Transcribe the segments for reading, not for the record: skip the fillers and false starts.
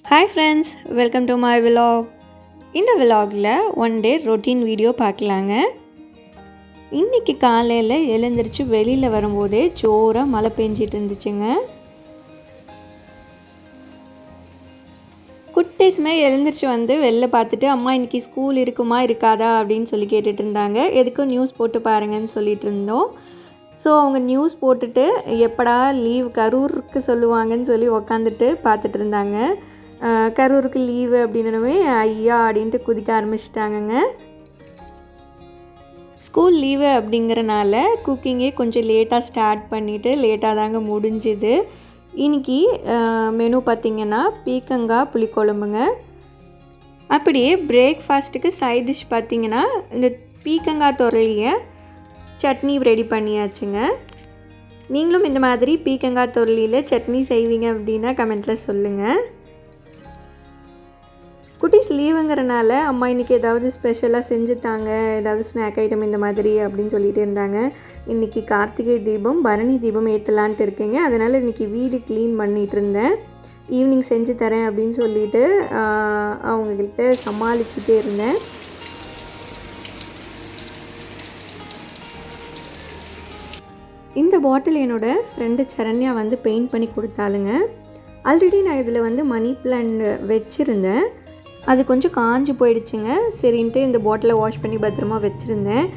Hi friends, welcome to my vlog. இந்த விலாகில் one day routine video பார்க்கலாங்க. இன்றைக்கி காலையில் எழுந்திரிச்சு வெளியில் வரும்போதே ஜோராக மழை பெஞ்சிட்டு இருந்துச்சுங்க. குட்டீஸுமே எழுந்திரிச்சு வந்து வெளில பார்த்துட்டு அம்மா இன்றைக்கி ஸ்கூல் இருக்குமா இருக்காதா அப்படின்னு சொல்லி கேட்டுட்டு இருந்தாங்க. எதுக்கும் நியூஸ் போட்டு பாருங்கன்னு சொல்லிட்டு இருந்தோம். ஸோ அவங்க நியூஸ் போட்டுட்டு எப்படா லீவ் கரூருக்கு சொல்லுவாங்கன்னு சொல்லி உக்காந்துட்டு பார்த்துட்டு இருந்தாங்க. கரூருக்கு லீவு அப்படின்னவே ஐயா அப்படின்ட்டு குதிக்க ஆரம்பிச்சிட்டாங்கங்க. ஸ்கூல் லீவு அப்படிங்கிறனால குக்கிங்கே கொஞ்சம் லேட்டாக ஸ்டார்ட் பண்ணிவிட்டு லேட்டாக தாங்க முடிஞ்சுது. இன்றைக்கி மெனு பார்த்திங்கன்னா பீக்கங்காய் புளிக்குழம்புங்க. அப்படியே பிரேக்ஃபாஸ்ட்டுக்கு சைட் டிஷ் பார்த்திங்கன்னா இந்த பீக்கங்காய் தொரளியை சட்னி ரெடி பண்ணியாச்சுங்க. நீங்களும் இந்த மாதிரி பீக்கங்காய் தொரளியில் சட்னி செய்வீங்க அப்படின்னா கமெண்ட்டில் சொல்லுங்கள். குட்டீஸ் லீவுங்கிறனால அம்மா இன்றைக்கி ஏதாவது ஸ்பெஷலாக செஞ்சு தாங்க, ஏதாவது ஸ்நாக் ஐட்டம் இந்த மாதிரி அப்படின்னு சொல்லிகிட்டே இருந்தாங்க. இன்றைக்கி கார்த்திகை தீபம் பரணி தீபம் ஏற்றலான்ட்டு இருக்கேங்க. அதனால் இன்றைக்கி வீடு க்ளீன் பண்ணிகிட்டு இருந்தேன். ஈவினிங் செஞ்சு தரேன் அப்படின்னு சொல்லிவிட்டு அவங்கக்கிட்ட சமாளிச்சுட்டே இருந்தேன். இந்த பாட்டில் என்னோடய ஃப்ரெண்டு சரண்யா வந்து பெயிண்ட் பண்ணி கொடுத்தாலுங்க. ஆல்ரெடி நான் இதில் வந்து மணி பிளான்ட் வச்சுருந்தேன். அது கொஞ்சம் காஞ்சி போயிடுச்சுங்க. சரின்ட்டு இந்த பாட்டிலை வாஷ் பண்ணி பத்திரமா வச்சுருந்தேன்.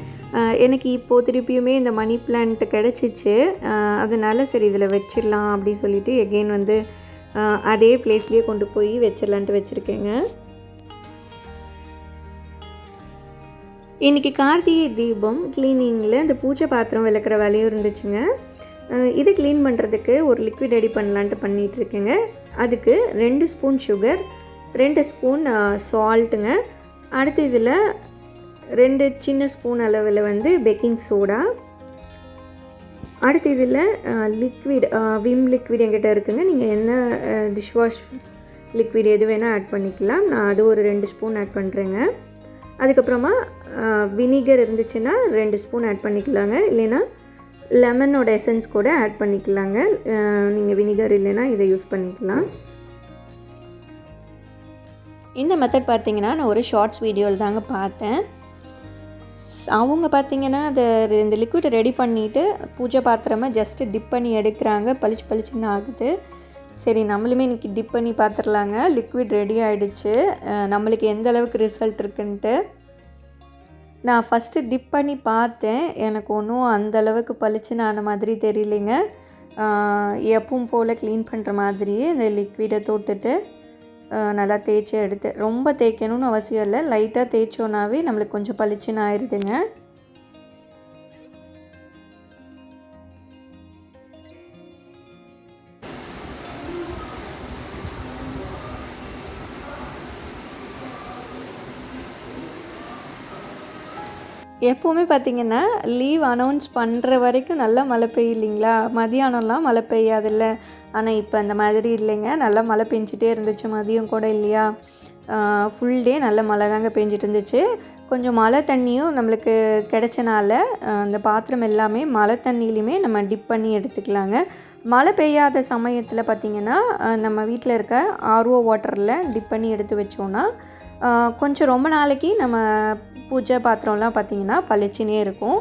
எனக்கு இப்போது திருப்பியுமே இந்த மணி பிளான்ட் கிடச்சிச்சு. அதனால் சரி இதில் வச்சிடலாம் அப்படி சொல்லிவிட்டு எகெயின் வந்து அதே பிளேஸ்லேயே கொண்டு போய் வச்சிடலான்ட்டு வச்சுருக்கேங்க. இன்றைக்கி கார்த்திகை தீபம் க்ளீனிங்கில் இந்த பூஜை பாத்திரம் விளக்குற வேலையும் இருந்துச்சுங்க. இது க்ளீன் பண்ணுறதுக்கு ஒரு லிக்விட் ரெடி பண்ணலான்ட்டு பண்ணிகிட்ருக்கேங்க. அதுக்கு 2 ஸ்பூன் சுகர், 2 ஸ்பூன் சால்ட்டுங்க. அடுத்து இதில் 2 சின்ன ஸ்பூன் அளவில் வந்து பேக்கிங் சோடா. அடுத்து இதில் லிக்விட் விம் லிக்விட் என்கிட்ட இருக்குங்க. நீங்கள் என்ன டிஷ்வாஷ் லிக்விட் எது வேணால் ஆட் பண்ணிக்கலாம். நான் அது ஒரு 2 ஸ்பூன் ஆட் பண்ணுறேங்க. அதுக்கப்புறமா வினிகர் இருந்துச்சுன்னா 2 ஸ்பூன் ஆட் பண்ணிக்கலாங்க. இல்லைன்னா லெமனோட எசன்ஸ் கூட ஆட் பண்ணிக்கலாங்க. நீங்கள் வினிகர் இல்லைன்னா இதை யூஸ் பண்ணிக்கலாம். இந்த மெத்தட் பார்த்திங்கன்னா நான் ஒரு ஷார்ட்ஸ் வீடியோவில் தாங்க பார்த்தேன். அவங்க பார்த்திங்கன்னா இந்த லிக்விட் ரெடி பண்ணிவிட்டு பூஜை பாத்திரமாக ஜஸ்ட்டு டிப் பண்ணி எடுக்கிறாங்க. பளிச்சு பளிச்சுன்னு ஆகுது. சரி நம்மளுமே இன்றைக்கி டிப் பண்ணி பார்த்துடலாங்க. லிக்விட் ரெடி ஆகிடுச்சு. நம்மளுக்கு எந்த அளவுக்கு ரிசல்ட் இருக்குன்ட்டு நான் ஃபஸ்ட்டு டிப் பண்ணி பார்த்தேன். எனக்கு ஒன்றும் அந்தளவுக்கு பளிச்சுன்னு ஆன மாதிரி தெரியலைங்க. எப்பவும் போல் க்ளீன் பண்ணுற மாதிரியே இந்த லிக்விடை தொட்டுட்டு நல்லா தேய்ச்சி எடுத்து, ரொம்ப தேய்க்கணும்னு அவசியம் இல்லை, லைட்டாக தேய்ச்சோன்னாவே நம்மளுக்கு கொஞ்சம் பளிச்சுன்னு ஆயிடுதுங்க. எப்போவுமே பார்த்திங்கன்னா லீவ் அனௌன்ஸ் பண்ணுற வரைக்கும் நல்லா மழை பெய்யலைங்களா, மதியானம்லாம் மழை பெய்யாதில்ல. ஆனால் இப்போ அந்த மாதிரி இல்லைங்க. நல்லா மழை பெஞ்சிட்டே இருந்துச்சு. மதியம் கூட இல்லையா, ஃபுல் டே நல்ல மழை தாங்க பெஞ்சிட்டு இருந்துச்சு. கொஞ்சம் மழை தண்ணியும் நம்மளுக்கு கிடைச்சனால அந்த பாத்திரம் எல்லாமே மழை தண்ணியிலையுமே நம்ம டிப் பண்ணி எடுத்துக்கலாங்க. மழை பெய்யாத சமயத்தில் பார்த்திங்கன்னா நம்ம வீட்டில் இருக்க ஆர்ஓ வாட்டரில் டிப் பண்ணி எடுத்து வச்சோன்னா கொஞ்சம் ரொம்ப நாளைக்கு நம்ம பூஜை பாத்திரம்லாம் பார்த்திங்கன்னா பளிச்சுனே இருக்கும்.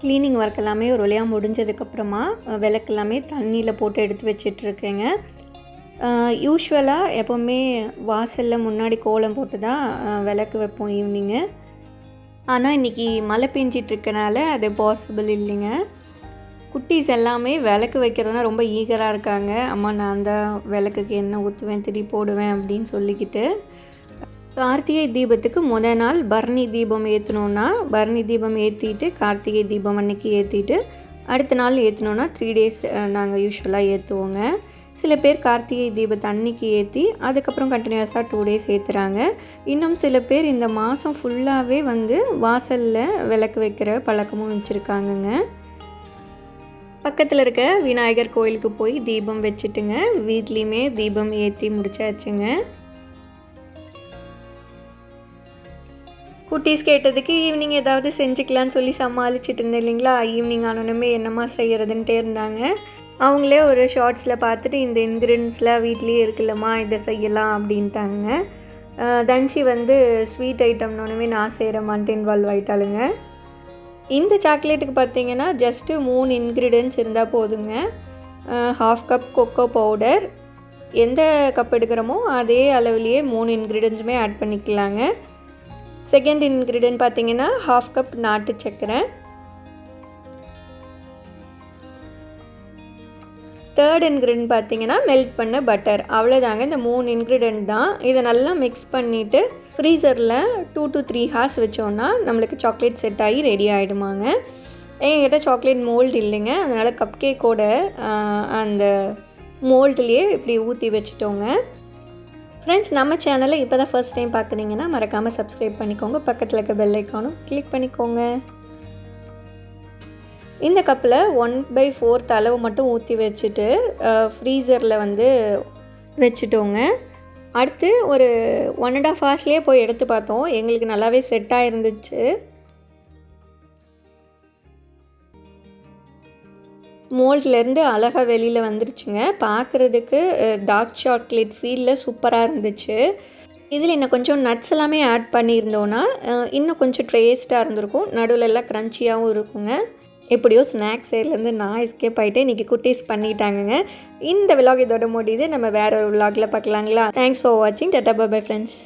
க்ளீனிங் ஒர்க் எல்லாமே ஒரு வழியாக முடிஞ்சதுக்கப்புறமா விளக்கு எல்லாமே தண்ணியில் போட்டு எடுத்து வச்சிட்ருக்கேங்க. யூஸ்வலாக எப்போவுமே வாசலில் முன்னாடி கோலம் போட்டு தான் விளக்கு வைப்போம் ஈவினிங்கு. ஆனால் இன்றைக்கி மழை பெஞ்சிட்ருக்கனால அது பாசிபிள் இல்லைங்க. குட்டீஸ் எல்லாமே விளக்கு வைக்கிறதுனா ரொம்ப ஈகராக இருக்காங்க. அம்மா நான் தான் விளக்குக்கு எண்ணெய் ஊற்றுவேன், திரி போடுவேன் அப்படின்னு சொல்லிக்கிட்டு. கார்த்திகை தீபத்துக்கு முதல் நாள் பரணி தீபம் ஏற்றணுன்னா பரணி தீபம் ஏற்றிட்டு கார்த்திகை தீபம் அன்றைக்கி ஏற்றிட்டு அடுத்த நாள் ஏற்றணுன்னா 3 days நாங்கள் யூஸ்வலாக ஏற்றுவோங்க. சில பேர் கார்த்திகை தீபத்தை அன்றைக்கி ஏற்றி அதுக்கப்புறம் கண்டினியூஸாக 2 days ஏற்றுறாங்க. இன்னும் சில பேர் இந்த மாதம் ஃபுல்லாகவே வந்து வாசலில் விளக்கு வைக்கிற பழக்கமும் வச்சுருக்காங்கங்க. பக்கத்தில் இருக்க விநாயகர் கோயிலுக்கு போய் தீபம் வச்சுட்டுங்க வீட்லேயுமே தீபம் ஏற்றி முடிச்சாச்சுங்க. குட்டீஸ் கேட்டதுக்கு ஈவினிங் ஏதாவது செஞ்சுக்கலான்னு சொல்லி சமாளிச்சுட்டு இருந்தேன் இல்லைங்களா. ஈவினிங் ஆனோடனே என்னம்மா செய்கிறதுன்ட்டே இருந்தாங்க. அவங்களே ஒரு ஷார்ட்ஸில் பார்த்துட்டு இந்த இன்க்ரீடியன்ஸ்லாம் வீட்லேயே இருக்குல்லம்மா இதை செய்யலாம் அப்படின்ட்டாங்க. தன்ஷி வந்து ஸ்வீட் ஐட்டம்னோடனே நான் செய்கிறேம்மான்ட்டு இன்வால்வ் ஆகிட்டாளுங்க. இந்த சாக்லேட்டுக்கு பார்த்தீங்கன்னா ஜஸ்ட்டு 3 இன்க்ரீடியன்ட்ஸ் இருந்தால் போதுங்க. 1/2 கப் கொக்கோ பவுடர், எந்த கப் எடுக்கிறோமோ அதே அளவுலேயே 3 இன்க்ரீடியன்ட்ஸுமே ஆட் பண்ணிக்கலாங்க. செகண்ட் இன்க்ரீடியன்ட் பார்த்தீங்கன்னா 1/2 கப் நாட்டு சர்க்கரை. தேர்ட் இன்க்ரீடியன்ட் பார்த்தீங்கன்னா மெல்ட் பண்ண பட்டர். அவ்வளோதாங்க, இந்த 3 இன்க்ரீடியன்ட் தான். இதை நல்லா மிக்ஸ் பண்ணிவிட்டு ஃப்ரீசரில் 2 to 3 ஹார்ஸ் வச்சோன்னா நம்மளுக்கு சாக்லேட் செட் ஆகி ரெடி ஆகிடுமாங்க. எங்ககிட்ட சாக்லேட் மோல்டு இல்லைங்க, அதனால் கப் கேக்கோட அந்த மோல்டுலேயே இப்படி ஊற்றி வச்சுட்டோங்க. ஃப்ரெண்ட்ஸ், நம்ம சேனலை இப்போ தான் ஃபர்ஸ்ட் டைம் பார்க்குறீங்கன்னா மறக்காமல் சப்ஸ்கிரைப் பண்ணிக்கோங்க. பக்கத்தில் இருக்க பெல் ஐக்கானும் கிளிக் பண்ணிக்கோங்க. இந்த கப்பில் 1/4 அளவு மட்டும் ஊற்றி வச்சுட்டு ஃப்ரீசரில் வந்து வச்சுட்டோங்க. அடுத்து ஒரு 1.5 ஹார்ஸ்லேயே போய் எடுத்து பார்த்தோம். எங்களுக்கு நல்லாவே செட் ஆகிருந்துச்சு. மோல்ட்லேருந்து அழகாக வெளியில் வந்துருச்சுங்க. பார்க்குறதுக்கு டார்க் சாக்லேட் ஃபீலில் சூப்பராக இருந்துச்சு. இதில் இன்னும் கொஞ்சம் நட்ஸ் எல்லாமே ஆட் பண்ணியிருந்தோன்னா இன்னும் கொஞ்சம் டேஸ்ட்டாக இருந்திருக்கும். நடுவில் எல்லாம் க்ரன்ச்சியாகவும் இருக்குங்க. எப்படியோ ஸ்நாக்ஸ் சைட்லேருந்து நான் எஸ்கேப் ஆகிட்டு இன்றைக்கி குட்டீஸ் பண்ணிட்டாங்கங்க. இந்த விலாக் இதோட முடியுது. நம்ம வேறு ஒரு விலாகில் பார்க்கலாங்களா. தேங்க்ஸ் ஃபார் வாட்சிங். Tata bye bye friends.